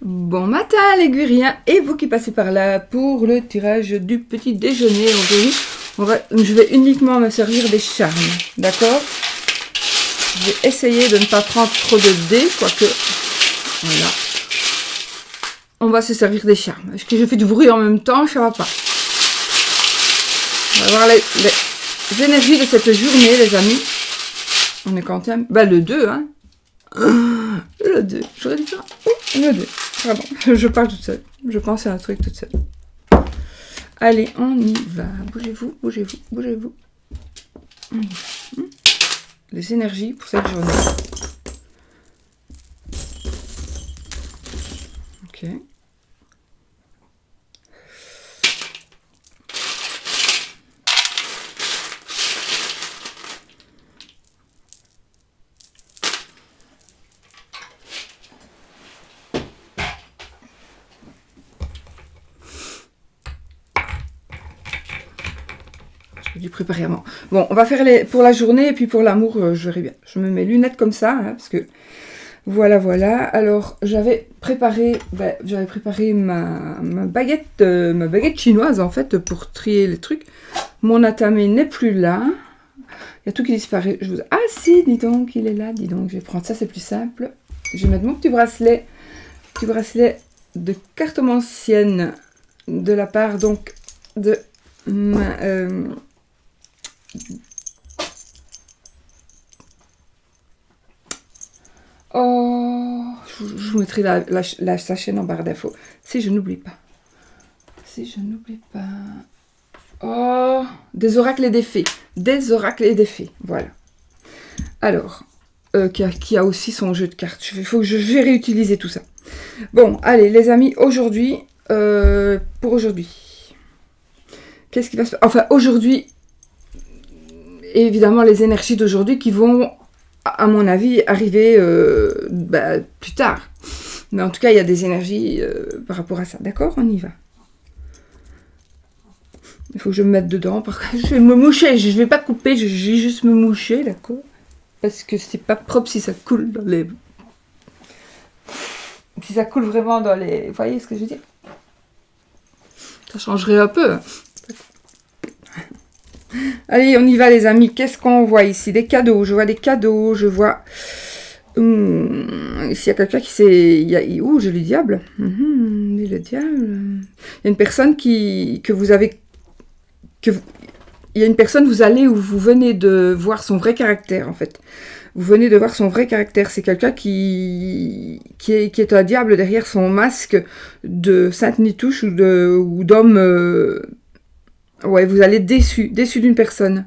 Bon matin les Guiriens et vous qui passez par là pour le tirage du petit déjeuner. Aujourd'hui, je vais uniquement me servir des charmes, d'accord? Je vais essayer de ne pas prendre trop de dés, quoique, voilà. On va se servir des charmes. Est-ce que je fais du bruit en même temps? Ça va pas. On va voir les énergies de cette journée, les amis. On est quand même... Bah, le 2, hein. Le 2. J'aurais dû faire... le 2. Pardon, je parle toute seule. Je pense à un truc toute seule. Allez, on y va. Bougez-vous, bougez-vous, bougez-vous. On y va. Les énergies pour cette journée. Ok. J'ai dû préparer avant. Bon, on va faire pour la journée et puis pour l'amour, je verrai bien. Je me mets lunettes comme ça, hein, parce que voilà, voilà. Alors, j'avais préparé ma baguette chinoise, en fait, pour trier les trucs. Mon atame n'est plus là. Il y a tout qui disparaît. Ah si, dis donc, il est là. Dis donc, je vais prendre ça, c'est plus simple. Je vais mettre mon petit bracelet de cartomancienne de la part, donc, de ma... Oh, je vous mettrai sa chaîne en barre d'infos. Si je n'oublie pas. Si je n'oublie pas. Oh, des oracles et des fées. Des oracles et des fées. Voilà. Alors, qui a aussi son jeu de cartes. Il faut que je vais réutiliser tout ça. Bon, allez, les amis, aujourd'hui, pour aujourd'hui. Qu'est-ce qui va se passer? Enfin, aujourd'hui, évidemment, les énergies d'aujourd'hui qui vont, à mon avis, arriver plus tard. Mais en tout cas, il y a des énergies par rapport à ça. D'accord? On y va. Il faut que je me mette dedans. Parce que je vais me moucher. Je ne vais pas couper. Je vais juste me moucher, d'accord? Parce que c'est pas propre si ça coule dans les... Si ça coule vraiment dans les... Vous voyez ce que je veux dire? Ça changerait un peu. Allez, on y va les amis. Qu'est-ce qu'on voit ici? Des cadeaux. Je vois des cadeaux. Je vois... ici, il y a quelqu'un qui s'est... Ouh, j'ai le diable. Le diable. Il y a une personne que vous avez... Il y a une personne, vous allez ou vous venez de voir son vrai caractère, en fait. Vous venez de voir son vrai caractère. C'est quelqu'un qui est un diable derrière son masque de Sainte Nitouche ou d'homme... Ouais, vous allez déçu d'une personne.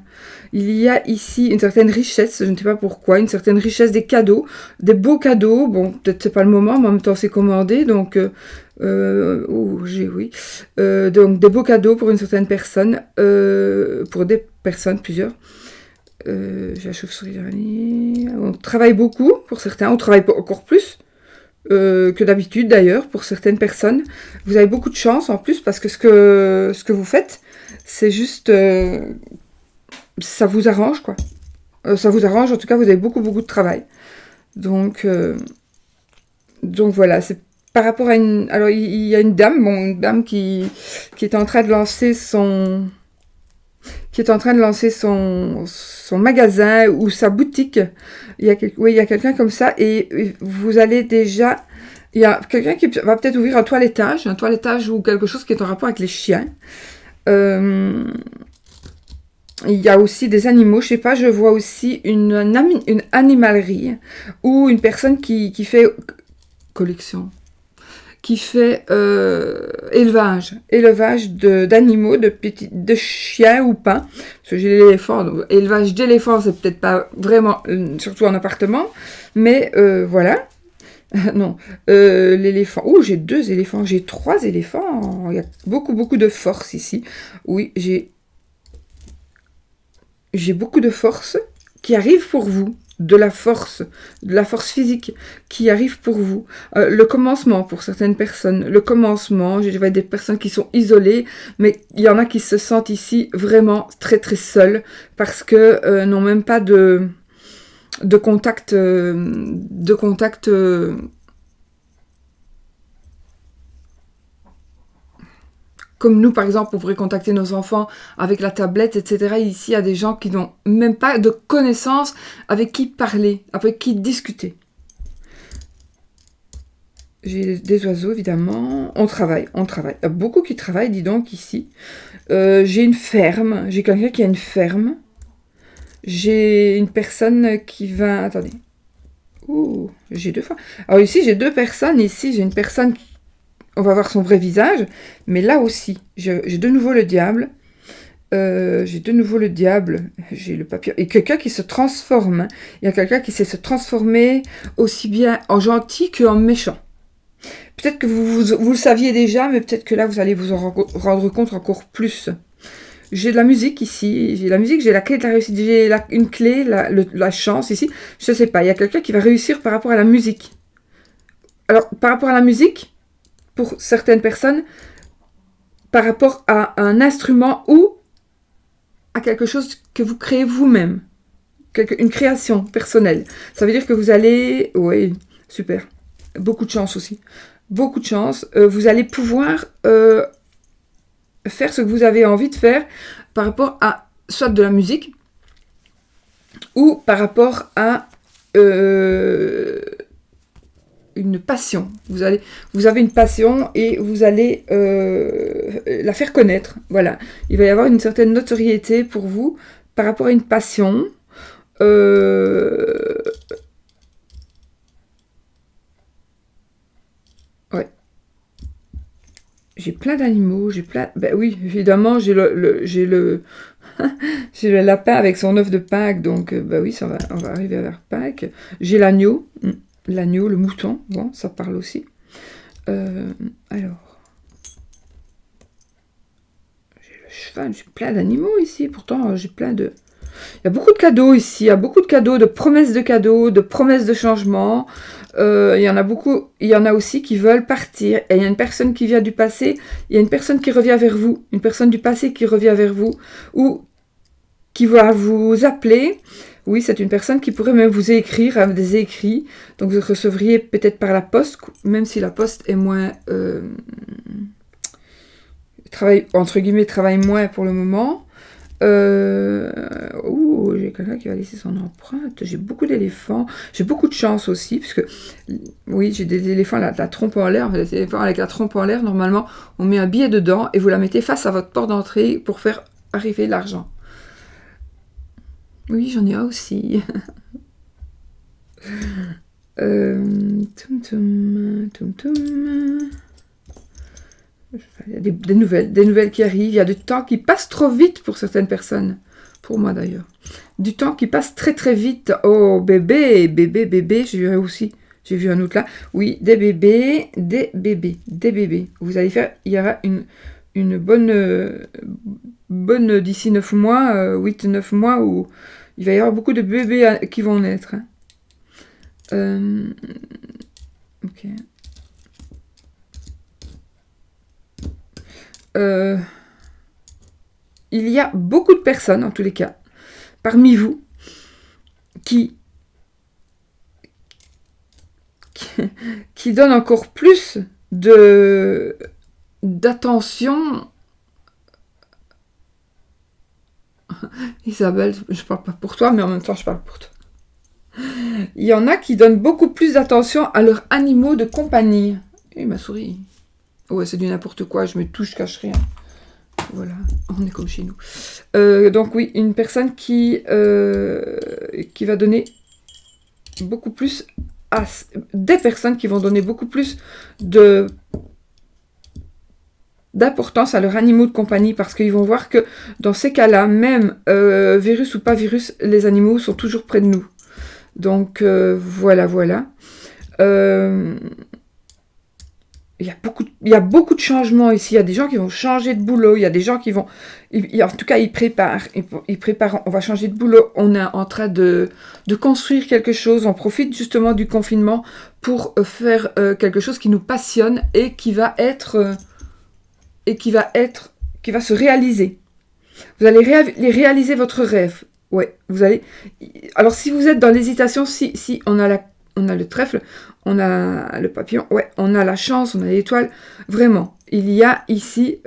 Il y a ici une certaine richesse, je ne sais pas pourquoi, une certaine richesse des cadeaux, des beaux cadeaux. Bon, peut-être c'est pas le moment, mais en même temps c'est commandé, donc oui. Donc des beaux cadeaux pour une certaine personne, pour des personnes, plusieurs. J'ai la chauve-souris dernier. On travaille beaucoup pour certains, on travaille encore plus. Que d'habitude d'ailleurs pour certaines personnes. Vous avez beaucoup de chance en plus parce que ce que vous faites, c'est juste... ça vous arrange quoi. Ça vous arrange, en tout cas vous avez beaucoup de travail. Donc voilà, c'est par rapport à une... Alors il y a une dame qui est en train de lancer son magasin ou sa boutique. Il y a quelqu'un comme ça et vous allez déjà... Il y a quelqu'un qui va peut-être ouvrir un toilettage ou quelque chose qui est en rapport avec les chiens. Il y a aussi des animaux, je sais pas, je vois aussi une animalerie ou une personne qui fait collection. Qui fait élevage d'animaux, de chiens ou pas. Parce que j'ai l'éléphant, donc élevage d'éléphants, c'est peut-être pas vraiment, surtout en appartement, mais voilà. Non, l'éléphant. Oh, j'ai 2 éléphants, j'ai 3 éléphants. Il y a beaucoup de force ici. Oui, j'ai beaucoup de force qui arrive pour vous. De la force physique qui arrive pour vous. Le commencement pour certaines personnes, je vois des personnes qui sont isolées, mais il y en a qui se sentent ici vraiment très seules parce que n'ont même pas de contact comme nous, par exemple, on pourrait contacter nos enfants avec la tablette, etc. Ici, il y a des gens qui n'ont même pas de connaissances avec qui parler, avec qui discuter. J'ai des oiseaux, évidemment. On travaille. Il y a beaucoup qui travaillent, dis donc, ici. J'ai une ferme. J'ai quelqu'un qui a une ferme. J'ai une personne qui va... Attendez. Ouh, j'ai deux fois. Alors ici, j'ai deux personnes. Ici, j'ai une personne qui... On va voir son vrai visage. Mais là aussi, j'ai de nouveau le diable. J'ai le papier. Et quelqu'un qui se transforme. Il y a quelqu'un qui sait se transformer aussi bien en gentil qu'en méchant. Peut-être que vous le saviez déjà, mais peut-être que là, vous allez vous en rendre compte encore plus. J'ai de la musique ici, j'ai la musique, j'ai la clé de la réussite, j'ai une clé, la chance ici. Je ne sais pas, il y a quelqu'un qui va réussir par rapport à la musique. Alors, par rapport à la musique, pour certaines personnes, par rapport à un instrument ou à quelque chose que vous créez vous-même. Une création personnelle. Ça veut dire que vous allez... Oui, super. Beaucoup de chance aussi. Beaucoup de chance. Vous allez pouvoir faire ce que vous avez envie de faire par rapport à soit de la musique ou par rapport à une passion. Vous avez une passion et vous allez la faire connaître. Voilà. Il va y avoir une certaine notoriété pour vous par rapport à une passion. Ouais. J'ai plein d'animaux, Ben oui, évidemment, j'ai j'ai le lapin avec son œuf de Pâques, donc ben oui, on va arriver vers Pâques. J'ai l'agneau, le mouton, bon, ça parle aussi. Alors, j'ai le cheval, j'ai plein d'animaux ici, pourtant j'ai plein de... Il y a beaucoup de cadeaux ici, il y a beaucoup de cadeaux, de promesses de cadeaux, de promesses de changement. Il y en a beaucoup, il y en a aussi qui veulent partir. Et il y a une personne qui vient du passé, il y a une personne qui revient vers vous, une personne du passé qui revient vers vous, ou qui va vous appeler. Oui, c'est une personne qui pourrait même vous écrire des écrits. Donc vous recevriez peut-être par la poste, même si la poste est moins... travaille moins pour le moment. J'ai quelqu'un qui va laisser son empreinte. J'ai beaucoup d'éléphants. J'ai beaucoup de chance aussi, parce que oui, j'ai des éléphants, la trompe en l'air. Les éléphants avec la trompe en l'air, normalement, on met un billet dedans et vous la mettez face à votre porte d'entrée pour faire arriver l'argent. Oui, j'en ai un aussi. Toum toum. Il y a des nouvelles qui arrivent. Il y a du temps qui passe trop vite pour certaines personnes. Pour moi d'ailleurs. Du temps qui passe très très vite. Oh, bébé. J'ai vu aussi. J'ai vu un autre là. Oui, des bébés. Vous allez faire... Il y aura une bonne d'ici 9 mois, 8-9 mois, où il va y avoir beaucoup de bébés qui vont naître. Ok. Il y a beaucoup de personnes, en tous les cas, parmi vous, qui donnent encore plus d'attention. Isabelle, je parle pas pour toi, mais en même temps, je parle pour toi. Il y en a qui donnent beaucoup plus d'attention à leurs animaux de compagnie. Et ma souris. Ouais, c'est du n'importe quoi, je me touche, je cache rien. Voilà, on est comme chez nous. Donc oui, une personne qui va donner beaucoup plus à... Des personnes qui vont donner beaucoup plus d'importance à leurs animaux de compagnie, parce qu'ils vont voir que dans ces cas-là, même virus ou pas virus, les animaux sont toujours près de nous. Donc voilà. Il y a beaucoup de changements ici. Il y a des gens qui vont changer de boulot. Il y a des gens qui vont... en tout cas, ils préparent. On va changer de boulot. On est en train de construire quelque chose. On profite justement du confinement pour faire quelque chose qui nous passionne et qui va se réaliser. Vous allez réaliser votre rêve. Ouais, vous allez... Alors, si vous êtes dans l'hésitation, si on a le trèfle, on a le papillon, ouais, on a la chance, on a l'étoile, vraiment. il y a ici...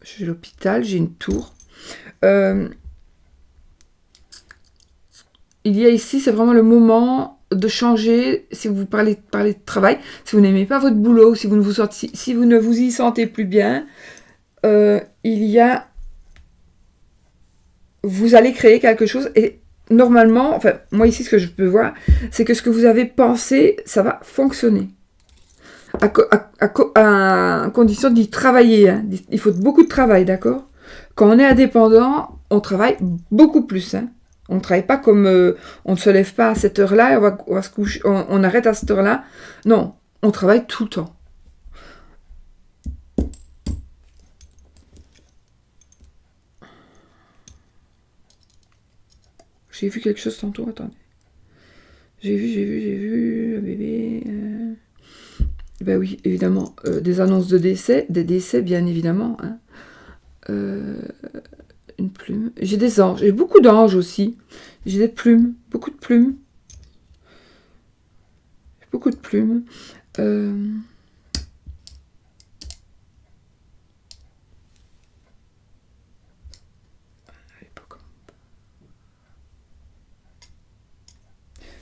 j'ai l'hôpital, j'ai une tour. Il y a ici, c'est vraiment le moment de changer, si vous parlez de travail, si vous n'aimez pas votre boulot, si vous ne vous y sentez plus bien, il y a... Vous allez créer quelque chose et normalement, enfin, moi ici, ce que je peux voir, c'est que ce que vous avez pensé, ça va fonctionner. À condition d'y travailler. Hein. Il faut beaucoup de travail, d'accord? Quand on est indépendant, on travaille beaucoup plus. Hein. On ne travaille pas comme... on ne se lève pas à cette heure-là, on va se coucher, on arrête à cette heure-là. Non, on travaille tout le temps. J'ai vu quelque chose tantôt, attendez. J'ai vu, un bébé... Ben oui, évidemment, des annonces de décès, des décès, bien évidemment. Hein. Une plume. J'ai des anges, j'ai beaucoup d'anges aussi. J'ai des plumes, beaucoup de plumes. Beaucoup de plumes.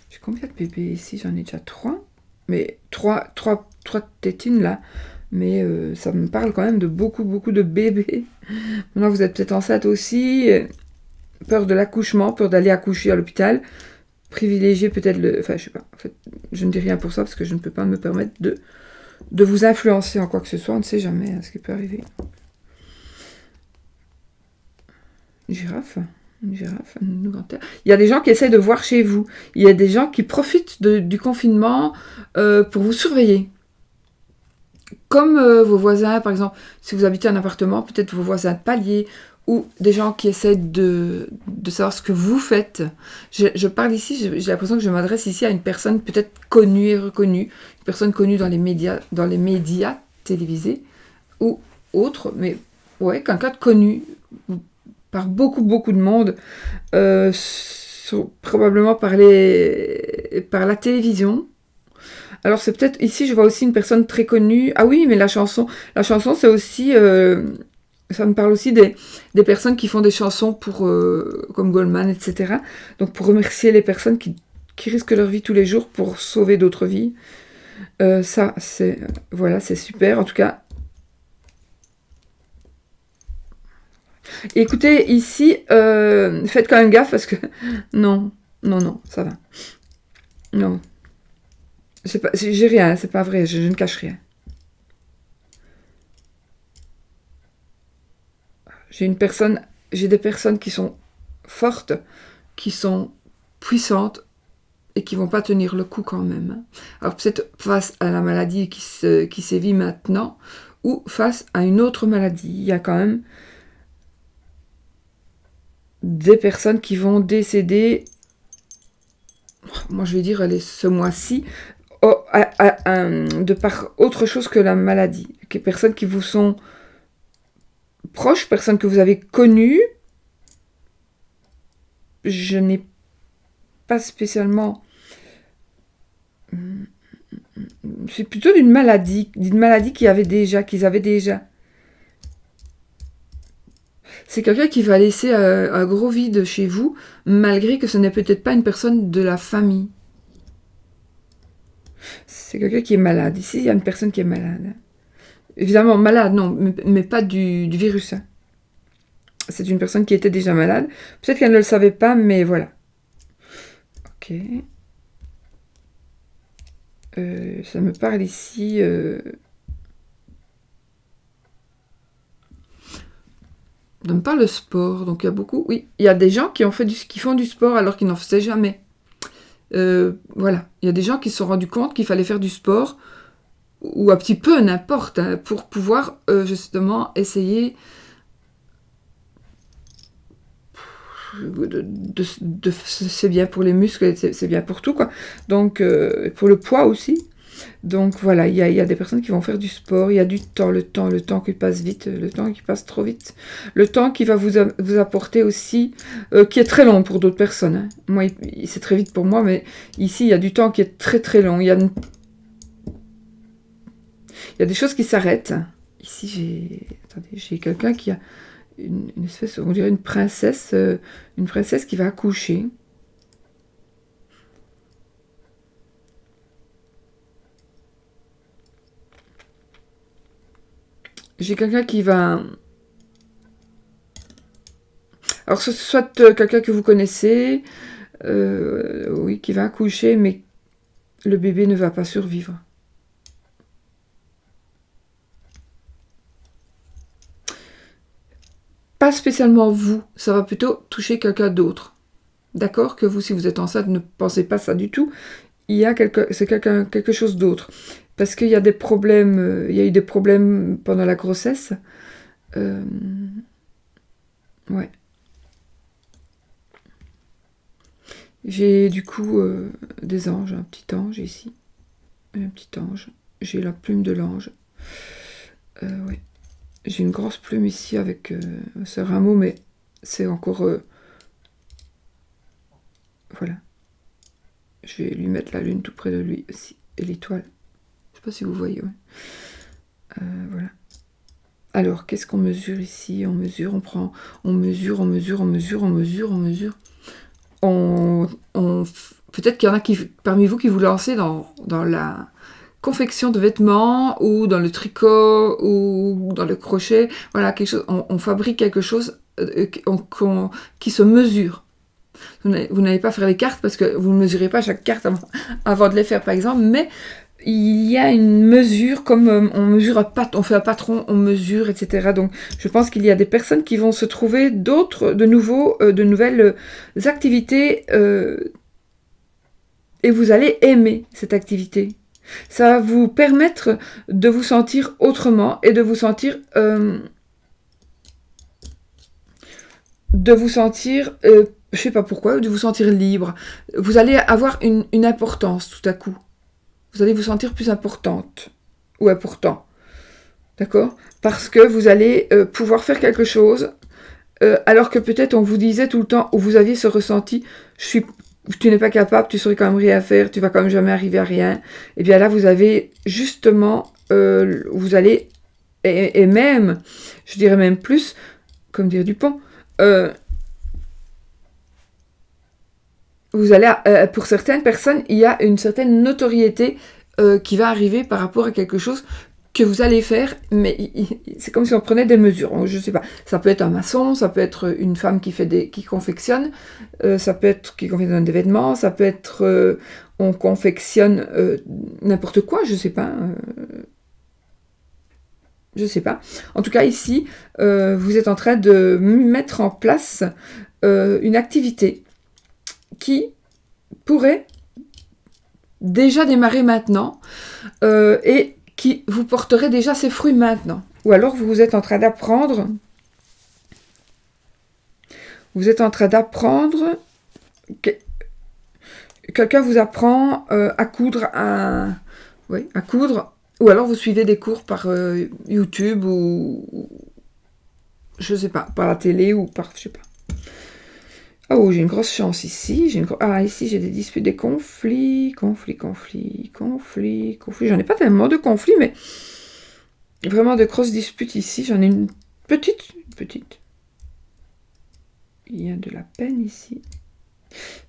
J'ai combien de bébés ici? J'en ai déjà 3. Mais 3 tétines là. Mais ça me parle quand même de beaucoup de bébés. Maintenant, vous êtes peut-être enceinte aussi. Peur de l'accouchement, peur d'aller accoucher à l'hôpital. Privilégier peut-être le... Enfin, je sais pas. En fait, je ne dis rien pour ça parce que je ne peux pas me permettre de vous influencer en quoi que ce soit. On ne sait jamais hein, ce qui peut arriver. Une girafe, une panthère. Il y a des gens qui essaient de voir chez vous. Il y a des gens qui profitent du confinement pour vous surveiller. Comme vos voisins, par exemple, si vous habitez un appartement, peut-être vos voisins de palier, ou des gens qui essaient de savoir ce que vous faites. Je parle ici, j'ai l'impression que je m'adresse ici à une personne peut-être connue et reconnue, une personne connue dans les médias télévisés, ou autres, mais ouais, quelqu'un de connu par beaucoup de monde, probablement par la télévision. Alors c'est peut-être, ici je vois aussi une personne très connue. Ah oui, mais la chanson c'est aussi, ça me parle aussi des personnes qui font des chansons pour, comme Goldman, etc. Donc pour remercier les personnes qui risquent leur vie tous les jours pour sauver d'autres vies. Ça, c'est, voilà, c'est super. En tout cas, écoutez, ici, faites quand même gaffe parce que, non, ça va. Non. J'ai rien, c'est pas vrai, je ne cache rien. J'ai des personnes qui sont fortes, qui sont puissantes et qui vont pas tenir le coup quand même. Alors peut-être face à la maladie qui sévit maintenant ou face à une autre maladie. Il y a quand même des personnes qui vont décéder, moi je vais dire ce mois-ci, de par autre chose que la maladie. Des personnes qui vous sont proches, personnes que vous avez connues. Je n'ai pas spécialement... C'est plutôt d'une maladie qu'ils avaient déjà. C'est quelqu'un qui va laisser un gros vide chez vous, malgré que ce n'est peut-être pas une personne de la famille. C'est quelqu'un qui est malade. Ici, il y a une personne qui est malade. Évidemment, malade, non, mais pas du virus. Hein. C'est une personne qui était déjà malade. Peut-être qu'elle ne le savait pas, mais voilà. Ok. Ça me parle ici... Ça me parle de sport. Donc il y a beaucoup... Oui, il y a des gens qui font du sport alors qu'ils n'en faisaient jamais. Voilà. Il y a des gens qui se sont rendus compte qu'il fallait faire du sport, ou un petit peu n'importe, hein, pour pouvoir justement essayer... c'est bien pour les muscles, c'est bien pour tout, quoi. Donc, pour le poids aussi. Donc voilà, il y a des personnes qui vont faire du sport, il y a du temps, le temps qui passe vite, le temps qui passe trop vite. Le temps qui va vous apporter aussi, qui est très long pour d'autres personnes. Hein. Moi, c'est très vite pour moi, mais ici, il y a du temps qui est très très long. Il y a des choses qui s'arrêtent. Ici, j'ai quelqu'un qui a une espèce, on dirait une princesse qui va accoucher. J'ai quelqu'un qui va... Alors, ce soit quelqu'un que vous connaissez, oui, qui va accoucher, mais le bébé ne va pas survivre. Pas spécialement vous, ça va plutôt toucher quelqu'un d'autre. D'accord? Que vous, si vous êtes enceinte, ne pensez pas ça du tout. C'est quelque chose d'autre. Parce qu'il y a des problèmes, il y a eu des problèmes pendant la grossesse. Ouais. J'ai du coup des anges, un petit ange ici. Un petit ange. J'ai la plume de l'ange. Ouais. J'ai une grosse plume ici avec ce rameau, mais c'est encore... voilà. Je vais lui mettre la lune tout près de lui aussi. Et l'étoile. Je sais pas si vous voyez. Ouais. Voilà. Alors, qu'est-ce qu'on mesure ici? On mesure, on prend... On mesure. Peut-être qu'il y en a parmi vous qui vous lancez dans la confection de vêtements ou dans le tricot ou dans le crochet. Voilà, quelque chose. On fabrique quelque chose qui se mesure. Vous n'allez pas faire les cartes parce que vous ne mesurez pas chaque carte avant de les faire, par exemple, mais il y a une mesure, comme on mesure on fait un patron, on mesure, etc. Donc, je pense qu'il y a des personnes qui vont se trouver de nouvelles activités et vous allez aimer cette activité. Ça va vous permettre de vous sentir autrement et de vous sentir je sais pas pourquoi, de vous sentir libre. Vous allez avoir une importance tout à coup. Vous allez vous sentir plus importante ou important. D'accord? Parce que vous allez pouvoir faire quelque chose alors que peut-être on vous disait tout le temps, ou vous aviez ce ressenti, tu n'es pas capable, tu saurais quand même rien faire, tu vas quand même jamais arriver à rien. Et bien là, vous avez justement, vous allez, et même, je dirais même plus, comme dire Dupont, vous allez, pour certaines personnes, il y a une certaine notoriété qui va arriver par rapport à quelque chose que vous allez faire, mais c'est comme si on prenait des mesures. Je sais pas, ça peut être un maçon, ça peut être une femme qui confectionne, ça peut être qui confectionne des vêtements, ça peut être on confectionne n'importe quoi, je sais pas. Je sais pas. En tout cas, ici, vous êtes en train de mettre en place une activité qui pourrait déjà démarrer maintenant et qui vous porterait déjà ses fruits maintenant. Ou alors vous êtes en train d'apprendre. Vous êtes en train d'apprendre. Quelqu'un vous apprend à coudre, à coudre. Ou alors vous suivez des cours par YouTube ou je sais pas, par la télé ou par je sais pas. Oh, j'ai une grosse chance ici. Ici, j'ai des disputes, des conflits. J'en ai pas tellement de conflits, mais vraiment de grosses disputes ici. J'en ai une petite. Il y a de la peine ici.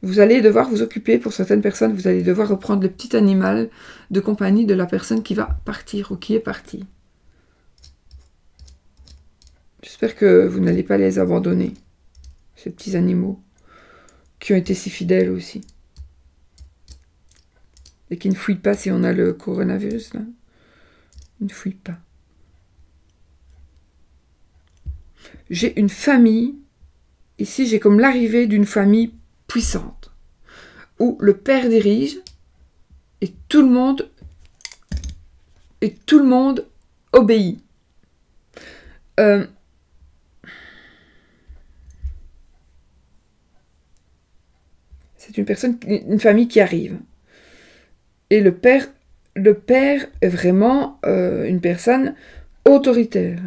Vous allez devoir vous occuper, pour certaines personnes, vous allez devoir reprendre le petit animal de compagnie de la personne qui va partir ou qui est partie. J'espère que vous n'allez pas les abandonner, ces petits animaux. Qui ont été si fidèles aussi. Et qui ne fuient pas si on a le coronavirus, là. Ils ne fuient pas. J'ai une famille, ici j'ai comme l'arrivée d'une famille puissante, où le père dirige, et tout le monde obéit. C'est une famille qui arrive. Et le père le père est vraiment une personne autoritaire.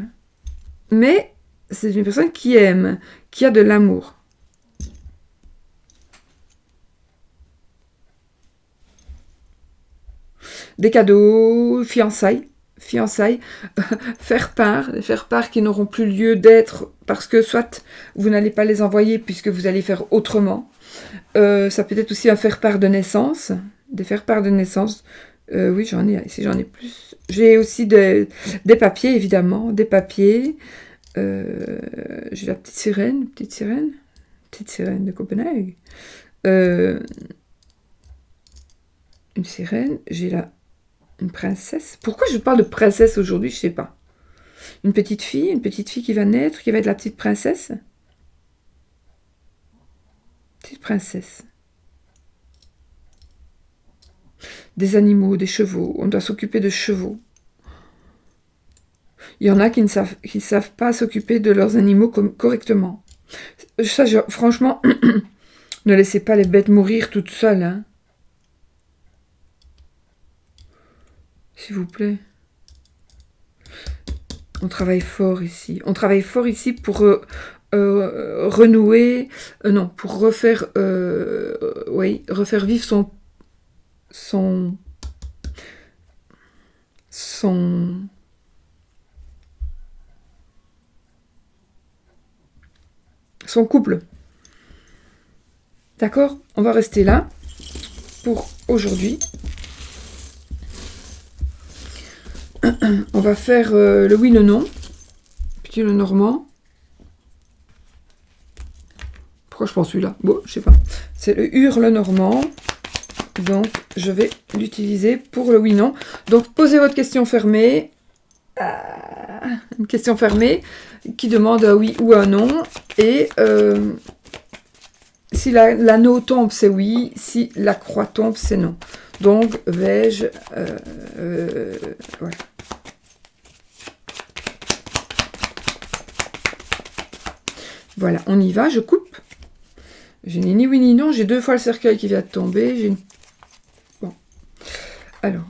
Mais c'est une personne qui aime, qui a de l'amour. Des cadeaux, fiançailles, faire part qui n'auront plus lieu d'être parce que soit vous n'allez pas les envoyer puisque vous allez faire autrement. Ça peut être aussi un faire part de naissance, des faire part de naissance. Oui, j'en ai ici, j'en ai plus. J'ai aussi des papiers, évidemment, des papiers. J'ai la petite sirène de Copenhague. Une sirène, j'ai là une princesse. Pourquoi je parle de princesse aujourd'hui, je sais pas. Une petite fille qui va naître, qui va être la petite princesse. Petite princesse. Des animaux, des chevaux. On doit s'occuper de chevaux. Il y en a qui ne savent pas s'occuper de leurs animaux correctement. Ça, franchement, ne laissez pas les bêtes mourir toutes seules. Hein. S'il vous plaît. On travaille fort ici. On travaille fort ici pour renouer... non, pour refaire... refaire vivre son couple. D'accord? On va rester là pour aujourd'hui. On va faire le oui, le non. Petit le normand. Pourquoi je prends celui-là? Bon, je sais pas. C'est le hurle normand. Donc, je vais l'utiliser pour le oui, non. Donc, posez votre question fermée. Une question fermée qui demande un oui ou un non. Et si l'anneau tombe, c'est oui. Si la croix tombe, c'est non. Donc, vais-je... voilà. Voilà, on y va, je coupe. Je n'ai ni oui ni non, j'ai 2 fois le cercueil qui vient de tomber. Bon. Alors,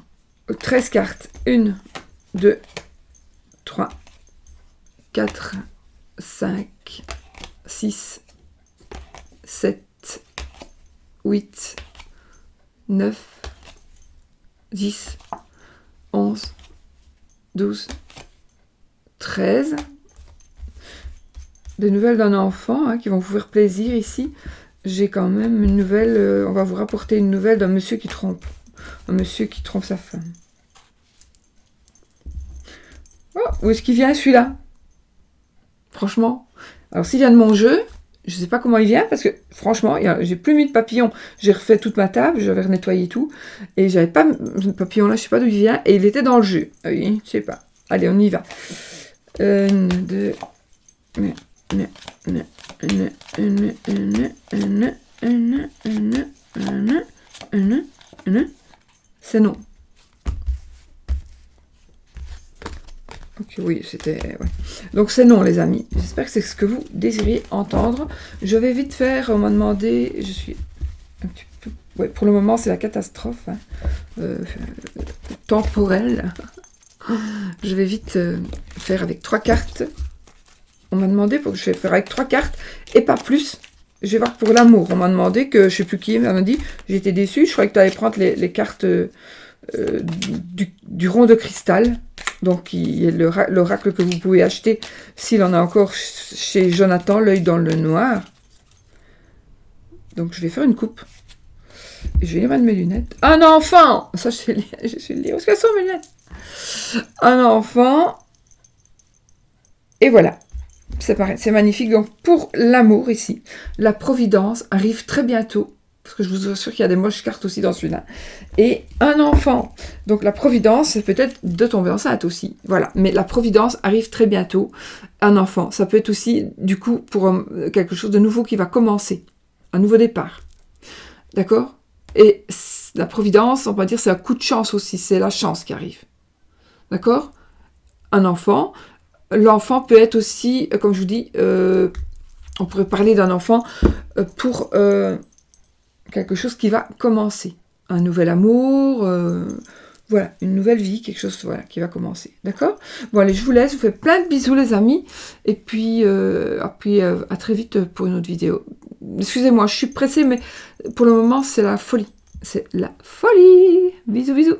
13 cartes. 1, 2, 3, 4, 5, 6, 7, 8, 9, 10, 11, 12, 13. Des nouvelles d'un enfant qui vont vous faire plaisir ici. J'ai quand même une nouvelle, on va vous rapporter une nouvelle d'un monsieur qui trompe. Un monsieur qui trompe sa femme. Oh, où est-ce qu'il vient celui-là? Franchement. Alors s'il vient de mon jeu, je ne sais pas comment il vient, parce que franchement, j'ai plus mis de papillon. J'ai refait toute ma table, j'avais nettoyé tout, et j'avais pas de papillon là, je sais pas d'où il vient, et il était dans le jeu. Oui, je sais pas. Allez, on y va. 1, 2... C'est non. Ok, oui, c'était... Ouais. Donc c'est non, les amis. J'espère que c'est ce que vous désiriez entendre. Je vais vite faire, on m'a demandé... Je suis un petit peu... Ouais, pour le moment, c'est la catastrophe temporelle. Je vais vite faire avec 3 cartes. On m'a demandé pour que je vais faire avec 3 cartes et pas plus. Je vais voir pour l'amour. On m'a demandé que, je sais plus qui m'a dit, j'étais déçue. Je croyais que tu allais prendre les cartes du rond de cristal. Donc, il y a l'oracle que vous pouvez acheter s'il en a encore chez Jonathan, l'œil dans le noir. Donc, je vais faire une coupe. Et je vais lire mes lunettes. Un enfant! Ça, je suis lire. Où est-ce qu'elles sont, mes lunettes? Un enfant. Et voilà. C'est pareil, c'est magnifique. Donc, pour l'amour, ici, la providence arrive très bientôt. Parce que je vous assure qu'il y a des moches cartes aussi dans celui-là. Et un enfant. Donc, la providence, c'est peut-être de tomber enceinte aussi. Voilà. Mais la providence arrive très bientôt. Un enfant. Ça peut être aussi, du coup, pour quelque chose de nouveau qui va commencer. Un nouveau départ. D'accord? Et la providence, on va dire, c'est un coup de chance aussi. C'est la chance qui arrive. D'accord? Un enfant. L'enfant peut être aussi, comme je vous dis, on pourrait parler d'un enfant pour quelque chose qui va commencer. Un nouvel amour, Voilà, une nouvelle vie, quelque chose voilà, qui va commencer. D'accord? Bon, allez, je vous laisse. Je vous fais plein de bisous, les amis. Et puis, à très vite pour une autre vidéo. Excusez-moi, je suis pressée, mais pour le moment, c'est la folie. C'est la folie. Bisous, bisous.